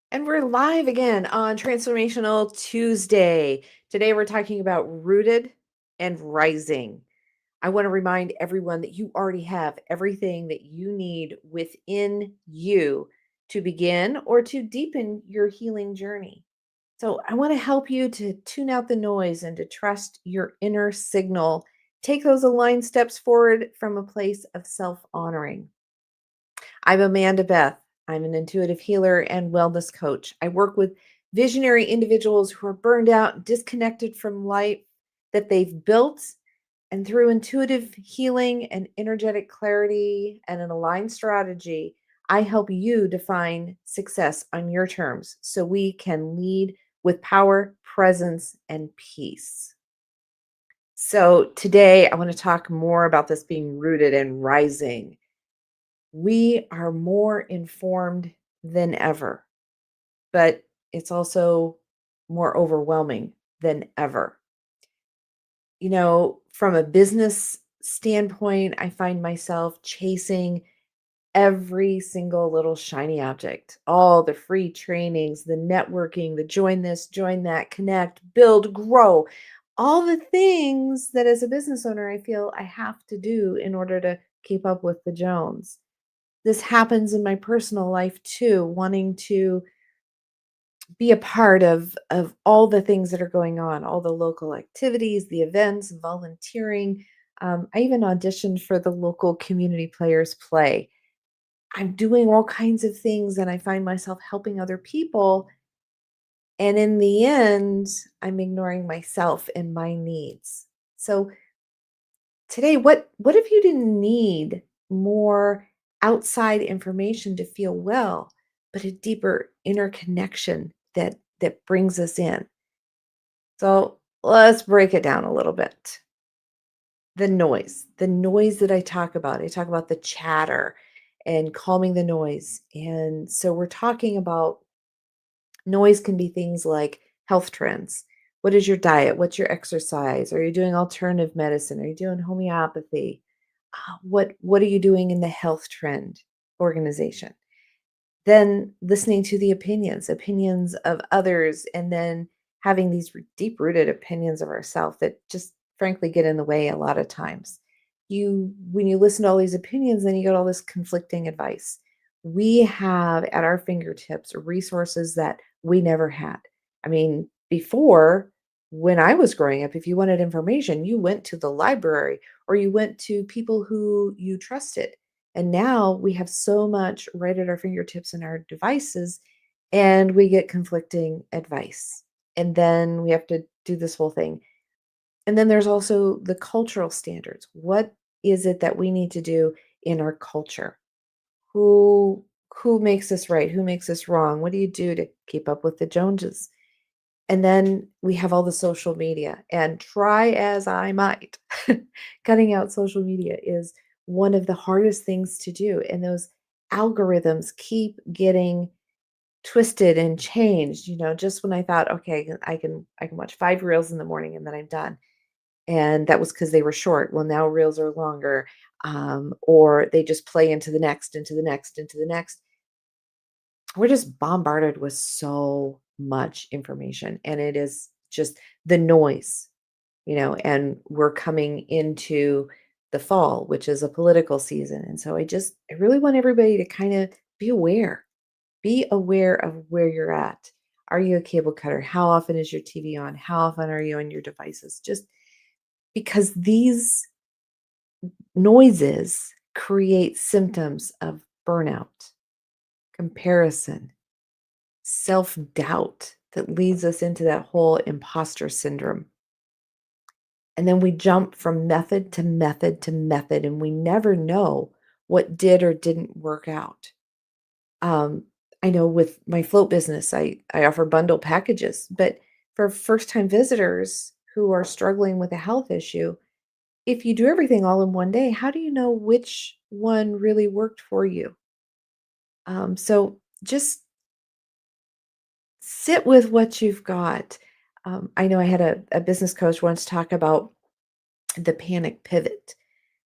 And we're live again on Transformational Tuesday. Today we're talking about rooted and rising. I want to remind everyone that you already have everything that you need within you to begin or to deepen your healing journey. So I want to help you to tune out the noise and to trust your inner signal. Take those aligned steps forward from a place of self honoring. I'm Amanda Beth. I'm an intuitive healer and wellness coach. I work with visionary individuals who are burned out, disconnected from life that they've built. And through intuitive healing and energetic clarity and an aligned strategy, I help you define success on your terms so we can lead with power, presence, and peace. So, today I want to talk more about this being rooted and rising. We are more informed than ever, but it's also more overwhelming than ever. From a business standpoint, I find myself chasing every single little shiny object, all the free trainings, the networking, the join this, join that, connect, build, grow, all the things that as a business owner, I feel I have to do in order to keep up with the Jones. This happens in my personal life too, wanting to be a part of all the things that are going on, all the local activities, the events, volunteering. I even auditioned for the local community players play. I'm doing all kinds of things and I find myself helping other people. And in the end, I'm ignoring myself and my needs. So today, what if you didn't need more outside information to feel well, but a deeper inner connection that brings us in? So let's break it down a little bit. The noise that I talk about the chatter and calming the noise. And so we're talking about noise can be things like health trends. What is your diet? What's your exercise? Are you doing alternative medicine? Are you doing homeopathy? What are you doing in the health trend organization? Then listening to the opinions of others, and then having these deep rooted opinions of ourselves that just frankly get in the way a lot of times. When you listen to all these opinions, then you get all this conflicting advice. We have at our fingertips resources that we never had. I mean, before, when I was growing up, if you wanted information, you went to the library or you went to people who you trusted. And now we have so much right at our fingertips in our devices, and we get conflicting advice. And then we have to do this whole thing. And then there's also the cultural standards. What is it that we need to do in our culture? Who who makes this right? Who makes this wrong? What do you do to keep up with the Joneses? And then we have all the social media, and try as I might, cutting out social media is one of the hardest things to do. And those algorithms keep getting twisted and changed. Just when I thought, okay, I can watch 5 reels in the morning and then I'm done. And that was because they were short. Well, now reels are longer, or they just play into the next, into the next, into the next. We're just bombarded with so much information, and it is just the noise, and we're coming into the fall, which is a political season. And so I really want everybody to kind of be aware of where you're at. Are you a cable cutter? How often is your TV on? How often are you on your devices? Just because these noises create symptoms of burnout, comparison, self doubt that leads us into that whole imposter syndrome. And then we jump from method to method to method, and we never know what did or didn't work out. Um, I know with my float business, I offer bundle packages, but for first time visitors who are struggling with a health issue, if you do everything all in one day, how do you know which one really worked for you? So just sit with what you've got. I know I had a business coach once talk about the panic pivot.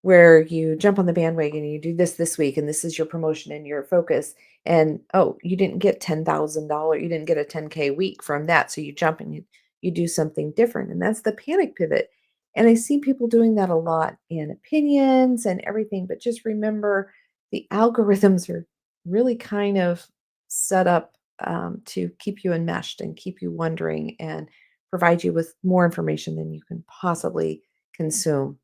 where you jump on the bandwagon and you do this week and this is your promotion and your focus, and oh, you didn't get $10,000, you didn't get a 10K week from that, so you jump and you do something different, and that's the panic pivot. And I see people doing that a lot in opinions and everything, but just remember the algorithms are really kind of set up to keep you enmeshed and keep you wondering and provide you with more information than you can possibly consume.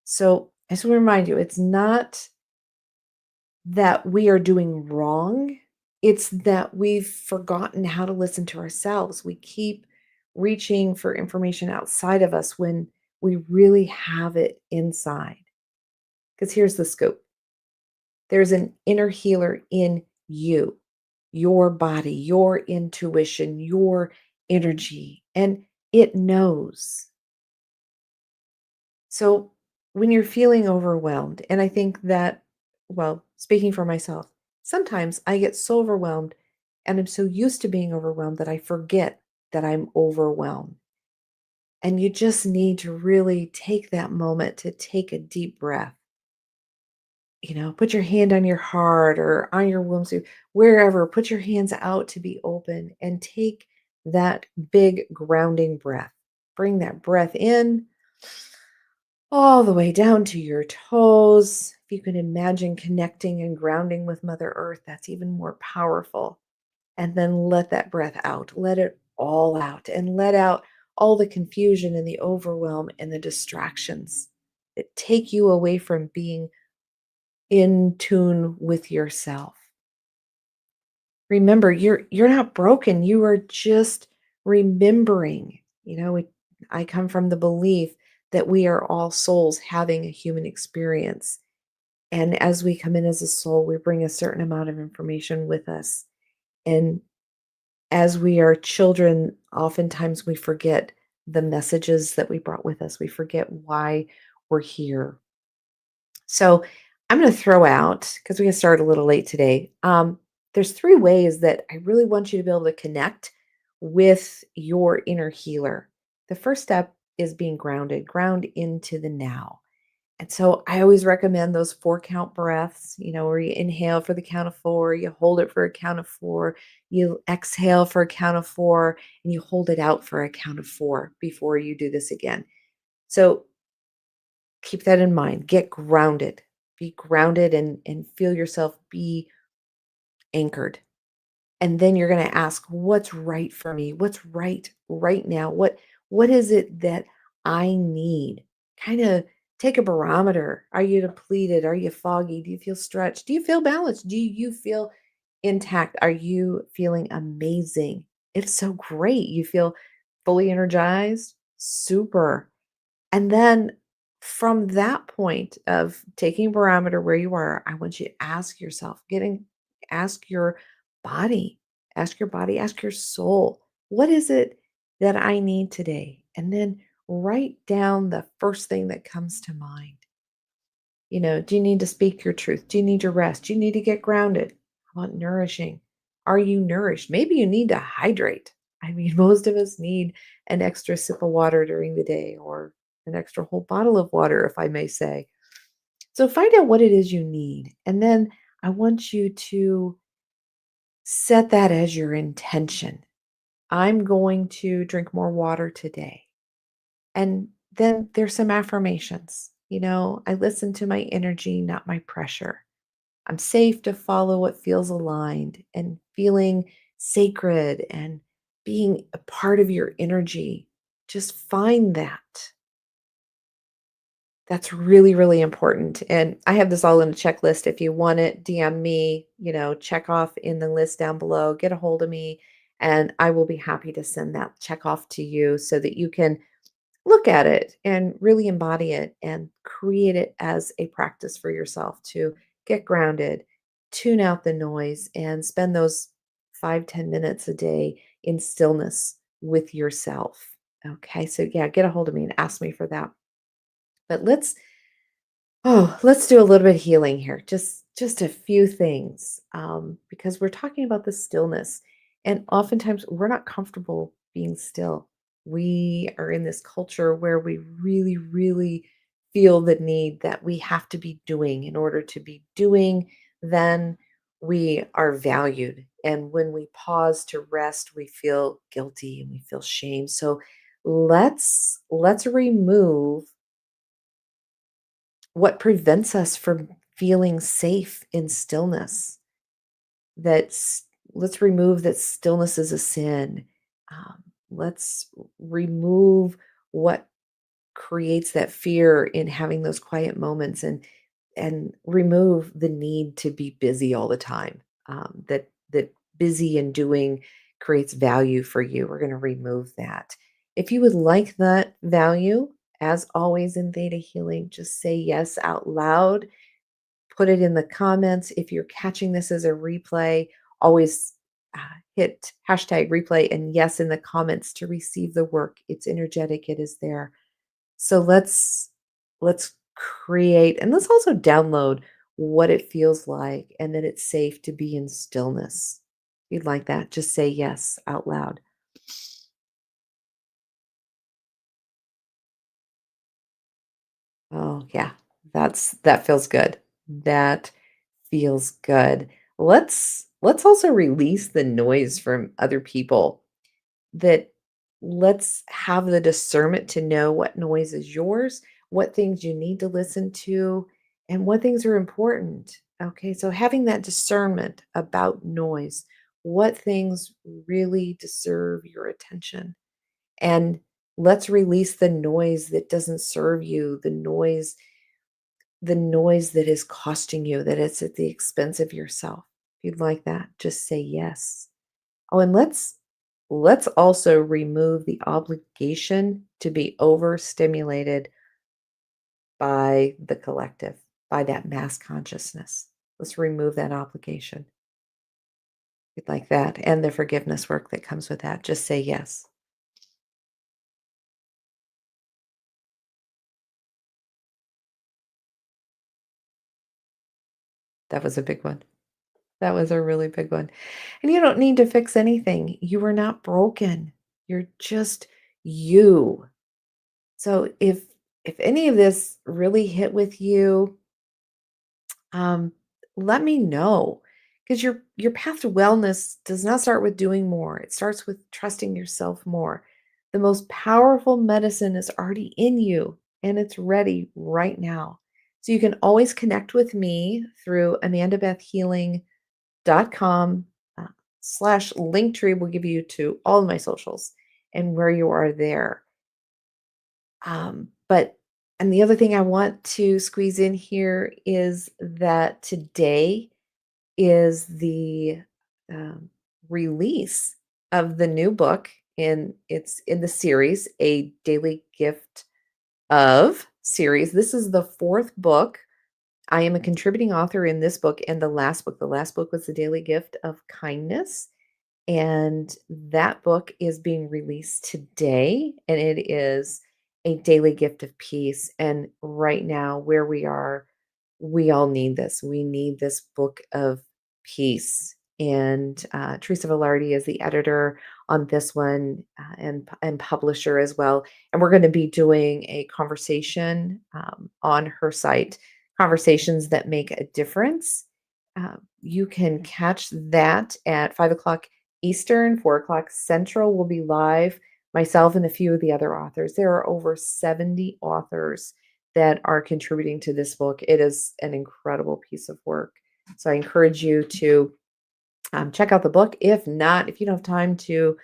So I just want to remind you, it's not that we are doing wrong, it's that we've forgotten how to listen to ourselves. We keep reaching for information outside of us when we really have it inside. Because here's the scoop: there's an inner healer in you, your body, your intuition, your energy, and it knows. So when you're feeling overwhelmed, and I think that, well, speaking for myself, sometimes I get so overwhelmed and I'm so used to being overwhelmed that I forget that I'm overwhelmed. And you just need to really take that moment to take a deep breath. Put your hand on your heart or on your womb, so wherever, put your hands out to be open and take that big grounding breath. Bring that breath in all the way down to your toes. If you can imagine connecting and grounding with Mother Earth, that's even more powerful. And then let that breath out. Let it all out and let out all the confusion and the overwhelm and the distractions that take you away from being in tune with yourself. Remember, you're not broken. You are just remembering. I come from the belief that we are all souls having a human experience. And as we come in as a soul, we bring a certain amount of information with us. And as we are children, oftentimes we forget the messages that we brought with us. We forget why we're here. So I'm going to throw out, because we can start a little late today. There's three ways that I really want you to be able to connect with your inner healer. The first step is being grounded, ground into the now. And so I always recommend those 4 count breaths, where you inhale for the count of 4, you hold it for a count of 4, you exhale for a count of 4, and you hold it out for a count of 4 before you do this again. So keep that in mind. Get grounded. Be grounded and feel yourself be anchored. And then you're going to ask, what's right for me? What's right now? What is it that I need? Kind of take a barometer. Are you depleted? Are you foggy? Do you feel stretched? Do you feel balanced? Do you feel intact? Are you feeling amazing? If so, great. You feel fully energized? Super. And then from that point of taking a barometer where you are, I want you to ask yourself, ask body, your body, ask your soul, what is it that I need today? And then write down the first thing that comes to mind. Do you need to speak your truth? Do you need to rest? Do you need to get grounded? How about nourishing? Are you nourished? Maybe you need to hydrate. I mean, most of us need an extra sip of water during the day or an extra whole bottle of water, if I may say. So find out what it is you need. And then I want you to set that as your intention. I'm going to drink more water today. And then there's some affirmations. I listen to my energy, not my pressure. I'm safe to follow what feels aligned and feeling sacred and being a part of your energy. Just find that. That's really, really important. And I have this all in a checklist. If you want it, DM me, check off in the list down below, get a hold of me, and I will be happy to send that check off to you so that you can look at it and really embody it and create it as a practice for yourself to get grounded, tune out the noise, and spend those 5-10 minutes a day in stillness with yourself. Okay, so yeah, get a hold of me and ask me for that. But let's do a little bit of healing here. Just a few things, because we're talking about the stillness, and oftentimes we're not comfortable being still. We are in this culture where we really, really feel the need that we have to be doing. In order to be doing, then we are valued. And when we pause to rest, we feel guilty and we feel shame. So let's remove what prevents us from feeling safe in stillness. That's Let's remove that stillness is a sin. Let's remove what creates that fear in having those quiet moments, and remove the need to be busy all the time. That busy and doing creates value for you. We're going to remove that. If you would like that value, as always in theta healing, just say yes out loud. Put it in the comments. If you're catching this as a replay, always hit hashtag replay and yes in the comments to receive the work. It's energetic. It is there. So let's create, and let's also download what it feels like and that it's safe to be in stillness. If you'd like that, just say yes out loud. Oh, yeah. That feels good. That feels good. Let's also release the noise from other people. That Let's have the discernment to know what noise is yours, what things you need to listen to, and what things are important. Okay, so having that discernment about noise, what things really deserve your attention. And let's release the noise that doesn't serve you, the noise that is costing you, that it's at the expense of yourself. If you'd like that, just say yes. Oh, and let's also remove the obligation to be overstimulated by the collective, by that mass consciousness. Let's remove that obligation. If you'd like that, and the forgiveness work that comes with that. Just say yes. That was a big one. That was a really big one. And you don't need to fix anything. You are not broken. You're just you. So if any of this really hit with you, um, let me know, because your path to wellness does not start with doing more. It starts with trusting yourself more. The most powerful medicine is already in you and it's ready right now. So you can always connect with me through amandabethhealing.com slash link tree will give you to all of my socials and where you are there. But and the other thing I want to squeeze in here is that today is the um, release of the new book, and it's in the series, A Daily Gift of series. This is the fourth book. I am a contributing author in this book and the last book. The last book was The Daily Gift of Kindness. And that book is being released today, and it is a daily gift of peace. And right now, where we are, we all need this. We need this book of peace. And Teresa Villardi is the editor on this one, and publisher as well. And we're going to be doing a conversation on her site, Conversations That Make a Difference. You can catch that at 5 o'clock Eastern, 4 o'clock Central. Will be live. Myself and a few of the other authors. There are over 70 authors that are contributing to this book. It is an incredible piece of work. So I encourage you to check out the book. If not, if you don't have time to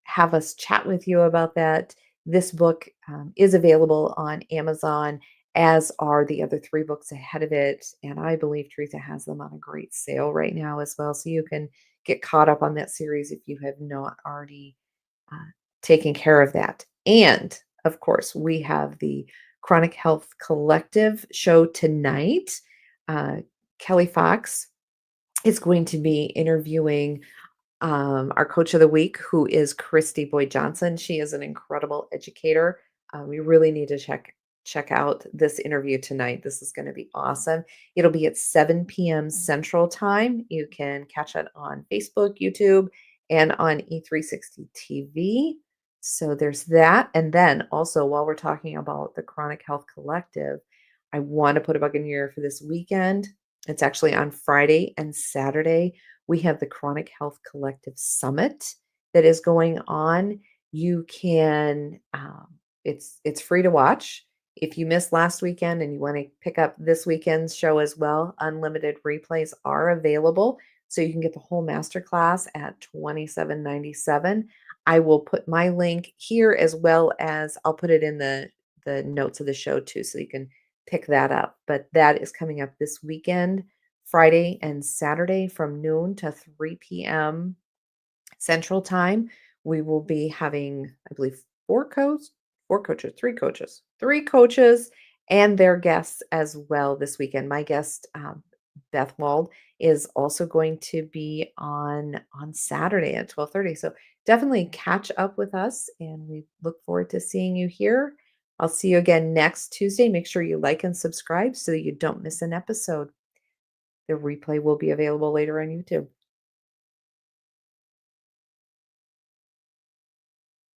have us chat with you about that, this book is available on Amazon, as are the other three books ahead of it. And I believe Teresa has them on a great sale right now as well. So you can get caught up on that series if you have not already uh, taken care of that. And of course, we have the Chronic Health Collective show tonight. Uh, Kelly Fox is going to be interviewing our coach of the week, who is Christy Boyd Johnson. She is an incredible educator. We really need to check out this interview tonight. This is going to be awesome. It'll be at 7 p.m. Central Time. You can catch it on Facebook, YouTube, and on E360 TV. So there's that. And then also, while we're talking about the Chronic Health Collective, I want to put a bug in your ear for this weekend. It's actually on Friday and Saturday. We have the Chronic Health Collective Summit that is going on. You can, it's free to watch. If you missed last weekend and you want to pick up this weekend's show as well, unlimited replays are available. So you can get the whole masterclass at $27.97. I will put my link here as well as I'll put it in the notes of the show too, so you can pick that up. But that is coming up this weekend, Friday and Saturday from noon to 3 p.m. Central Time. We will be having, I believe, three coaches, and their guests as well this weekend. My guest, Beth Wald, is also going to be on Saturday at 12:30. So definitely catch up with us, and we look forward to seeing you here. I'll see you again next Tuesday. Make sure you like and subscribe so that you don't miss an episode. The replay will be available later on YouTube.